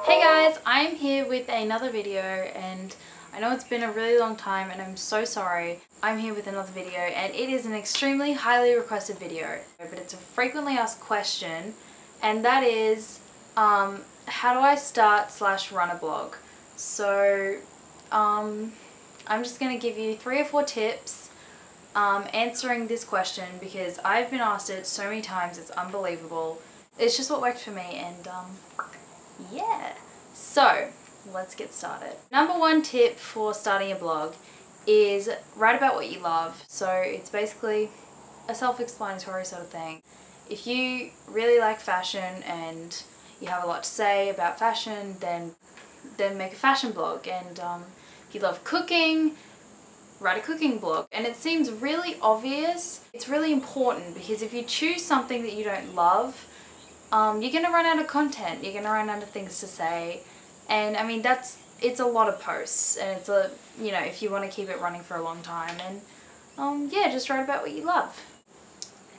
Hey guys, I'm here with another video and I know it's been a really long time and I'm so sorry. I'm here with another video and it is an extremely highly requested video, but it's a frequently asked question, and that is how do I start/run a blog? So I'm just going to give you 3 or 4 tips answering this question because I've been asked it so many times, it's unbelievable. It's just what worked for me, and yeah. So let's get started. Number 1 tip for starting a blog is write about what you love. So it's basically a self-explanatory sort of thing. If you really like fashion and you have a lot to say about fashion, then make a fashion blog. And if you love cooking, write a cooking blog. And it seems really obvious. It's really important because if you choose something that you don't love, you're going to run out of content, you're going to run out of things to say, and I mean it's a lot of posts, and it's a, you know, if you want to keep it running for a long time, and yeah, just write about what you love.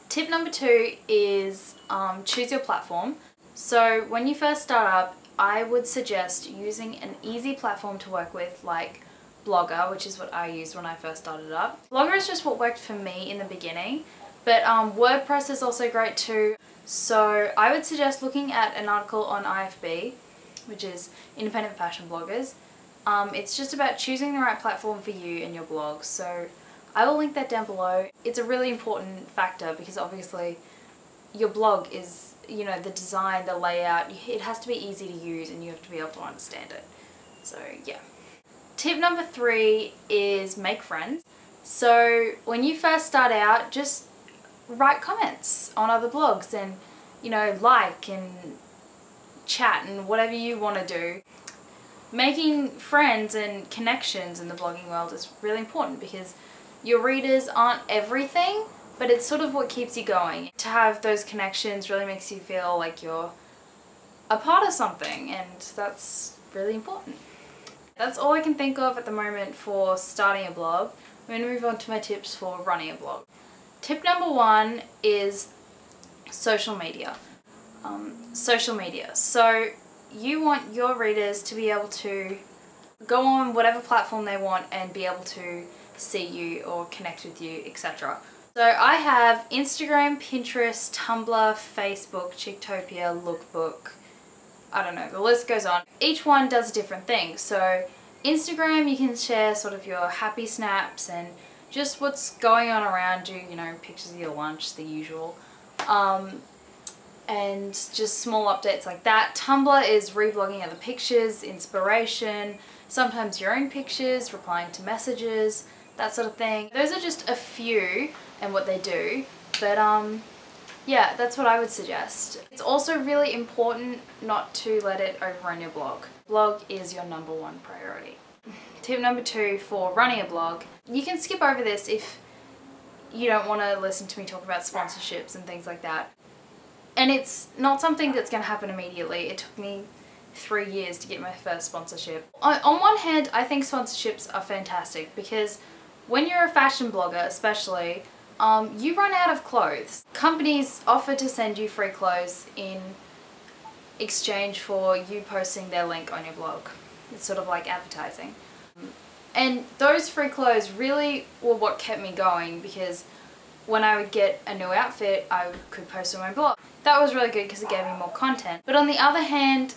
Tip number 2 is choose your platform. So when you first start up, I would suggest using an easy platform to work with like Blogger, which is what I used when I first started up. Blogger is just what worked for me in the beginning, but WordPress is also great too. So I would suggest looking at an article on IFB, which is Independent Fashion Bloggers. It's just about choosing the right platform for you and your blog. So I will link that down below. It's a really important factor because obviously your blog is, you know, the design, the layout, it has to be easy to use and you have to be able to understand it. So yeah. Tip number 3 is make friends. So when you first start out, just write comments on other blogs and, you know, like and chat and whatever you want to do. Making friends and connections in the blogging world is really important because your readers aren't everything, but it's sort of what keeps you going. To have those connections really makes you feel like you're a part of something, and that's really important. That's all I can think of at the moment for starting a blog. I'm going to move on to my tips for running a blog. Tip number 1 is social media. Social media. So you want your readers to be able to go on whatever platform they want and be able to see you or connect with you, etc. So I have Instagram, Pinterest, Tumblr, Facebook, Chicktopia, Lookbook, I don't know, the list goes on. Each one does different things. So Instagram, you can share sort of your happy snaps and just what's going on around you, you know, pictures of your lunch, the usual. And just small updates like that. Tumblr is reblogging other pictures, inspiration, sometimes your own pictures, replying to messages, that sort of thing. Those are just a few and what they do, but yeah, that's what I would suggest. It's also really important not to let it overrun your blog. Blog is your number 1 priority. Tip number 2 for running a blog. You can skip over this if you don't want to listen to me talk about sponsorships and things like that. And it's not something that's going to happen immediately. It took me 3 years to get my first sponsorship. On one hand, I think sponsorships are fantastic because when you're a fashion blogger especially, you run out of clothes. Companies offer to send you free clothes in exchange for you posting their link on your blog. It's sort of like advertising. And those free clothes really were what kept me going because when I would get a new outfit, I could post on my blog. That was really good because it gave me more content. But on the other hand,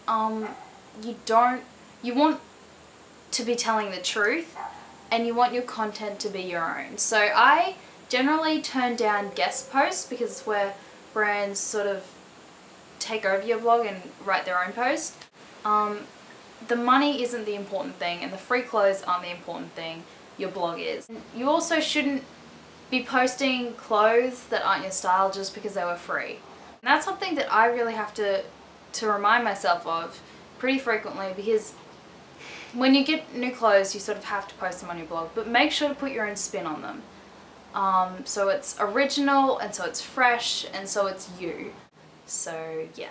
you want to be telling the truth and you want your content to be your own. So I generally turn down guest posts because it's where brands sort of take over your blog and write their own post. The money isn't the important thing and the free clothes aren't the important thing, your blog is. You also shouldn't be posting clothes that aren't your style just because they were free. And that's something that I really have to remind myself of pretty frequently because when you get new clothes you sort of have to post them on your blog, but make sure to put your own spin on them. So it's original and so it's fresh and so it's you. So yeah.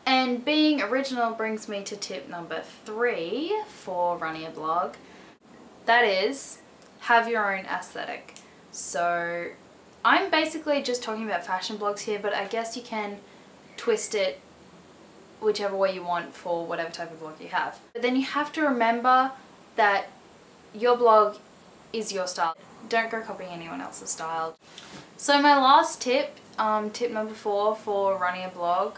And being original brings me to tip number 3 for running a blog. That is, have your own aesthetic. So I'm basically just talking about fashion blogs here, but I guess you can twist it whichever way you want for whatever type of blog you have. But then you have to remember that your blog is your style. Don't go copying anyone else's style. So my last tip, tip number 4 for running a blog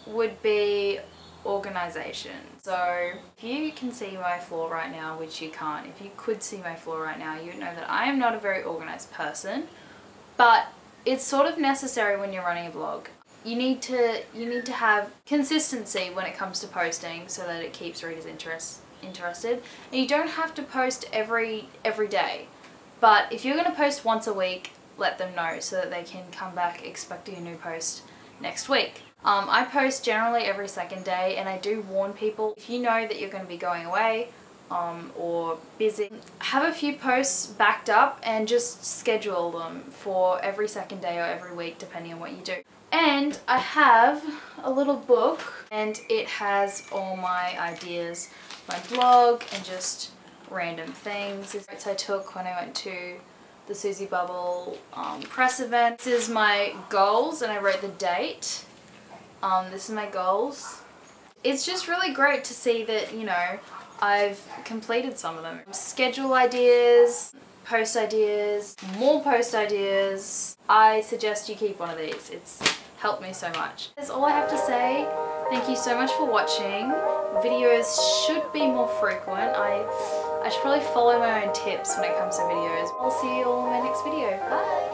would be organization. So if you can see my floor right now, which you can't, if you could see my floor right now, you'd know that I am not a very organized person, but it's sort of necessary when you're running a blog. You need to have consistency when it comes to posting so that it keeps readers interested. And you don't have to post every day, but if you're going to post once a week, let them know so that they can come back expecting a new post next week. I post generally every second day, and I do warn people, if you know that you're going to be going away or busy, have a few posts backed up and just schedule them for every second day or every week depending on what you do. And I have a little book, and it has all my ideas, my blog, and just random things. Notes I took when I went to the Susie Bubble press event. This is my goals, and I wrote the date. This is my goals. It's just really great to see that, you know, I've completed some of them. Schedule ideas, post ideas, more post ideas. I suggest you keep one of these. It's helped me so much. That's all I have to say. Thank you so much for watching. Videos should be more frequent. I should probably follow my own tips when it comes to videos. I'll see you all in my next video. Bye!